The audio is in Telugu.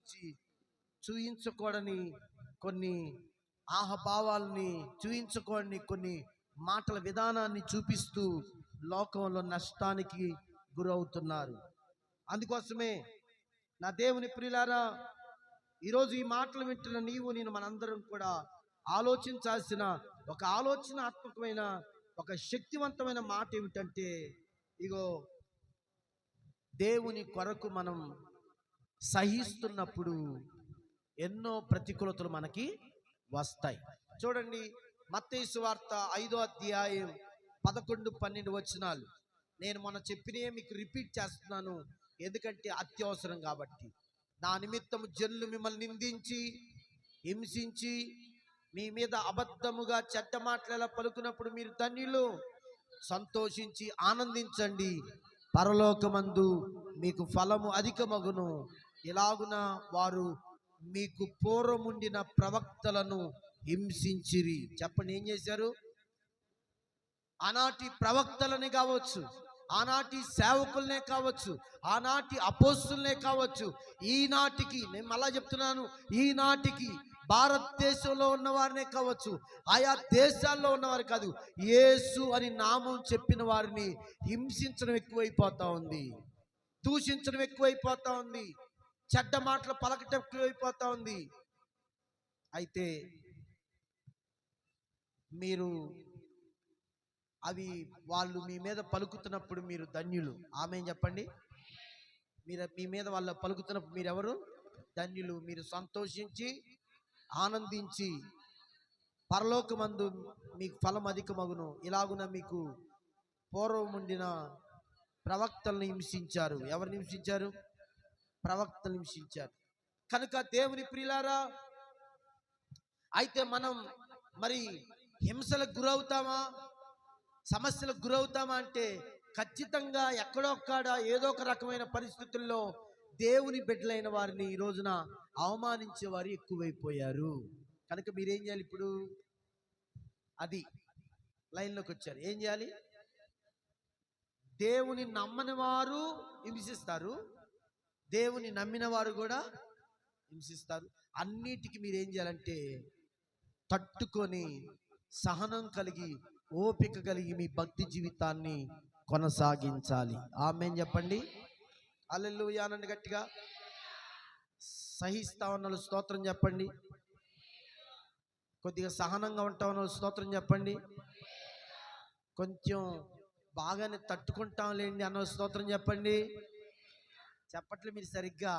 గురించి చూయించకూడని కొన్ని ఆహభావాల్ని, చూయించకూడని కొన్ని మాటల విధానాన్ని చూపిస్తూ లోకంలో నష్టానికి గురవుతున్నారు. అందుకోసమే నా దేవుని ప్రియులారా, ఈరోజు ఈ మాటలు వింటున్న నీవు నేను మనందరం కూడా ఆలోచించాల్సిన ఒక ఆలోచనాత్మకమైన ఒక శక్తివంతమైన మాట ఏమిటంటే, ఇగో దేవుని కొరకు మనం సహిస్తున్నప్పుడు ఎన్నో ప్రతికూలతలు మనకి వస్తాయి. చూడండి, మత్తయి సువార్త 5వ అధ్యాయం 11, 12 వచనాలు నేను మొన్న చెప్పినవి మీకు రిపీట్ చేస్తున్నాను, ఎందుకంటే అత్యవసరం కాబట్టి. నా నిమిత్తము జనులు మిమ్మల్ని నిందించి, హింసించి, మీ మీద అబద్ధముగా చెడ్డ మాటలు పలుకున్నప్పుడు మీరు ధన్యులు, సంతోషించి ఆనందించండి, పరలోకమందు మీకు ఫలము అధికమగును. ఇలాగున వారు మీకు పూర్వముండిన ప్రవక్తలను హింసించిరి. చెప్పండి, ఏం చేశారు? ఆనాటి ప్రవక్తలనే కావచ్చు, ఆనాటి సేవకులనే కావచ్చు, ఆనాటి అపోస్తులనే కావచ్చు, ఈనాటికి నేను మళ్ళా చెప్తున్నాను, ఈనాటికి భారతదేశంలో ఉన్న వారినే కావచ్చు, ఆయా దేశాల్లో ఉన్నవారు కాదు, యేసు అని నామం చెప్పిన వారిని హింసించడం ఎక్కువైపోతా ఉంది, దూషించడం ఎక్కువైపోతా ఉంది, చెడ్డ మాటలు పలకటం ఎక్కువైపోతా ఉంది. అయితే మీరు అవి వాళ్ళు మీ మీద పలుకుతున్నప్పుడు మీరు ధన్యులు. ఆమేన్ చెప్పండి. మీ మీద వాళ్ళు పలుకుతున్నప్పుడు మీరెవరు? ధన్యులు. మీరు సంతోషించి ఆనందించి పరలోకమందు మీకు ఫలం అధికమగును. ఇలాగున మీకు పూర్వం ఉండిన ప్రవక్తలను హింసించారు. ఎవరిని హింసించారు? ప్రవక్తలను హింసించారు. కనుక దేవుని ప్రియులారా, అయితే మనం మరి హింసలకు గురవుతామా, సమస్యలకు గురవుతామా అంటే ఖచ్చితంగా ఎక్కడొక్కడ ఏదో ఒక రకమైన పరిస్థితుల్లో దేవుని బిడ్డలైన వారిని ఈ రోజున అవమానించే వారు ఎక్కువైపోయారు. కనుక మీరేం చేయాలి? ఇప్పుడు అది లైన్లోకి వచ్చారు. ఏం చేయాలి? దేవుని నమ్మని వారు హింసిస్తారు, దేవుని నమ్మిన వారు కూడా హింసిస్తారు. అన్నిటికీ మీరేం చేయాలంటే తట్టుకొని సహనం కలిగి ఓపిక కలిగి మీ భక్తి జీవితాన్ని కొనసాగించాలి. ఆమేన్ చెప్పండి. హల్లెలూయా అనండి గట్టిగా. సహిస్తా ఉన్న స్తోత్రం చెప్పండి. కొద్దిగా సహనంగా ఉంటా ఉన్న స్తోత్రం చెప్పండి. కొంచెం బాగానే తట్టుకుంటాం లేండి అన్న స్తోత్రం చెప్పండి. చెప్పట్లే మీరు సరిగ్గా.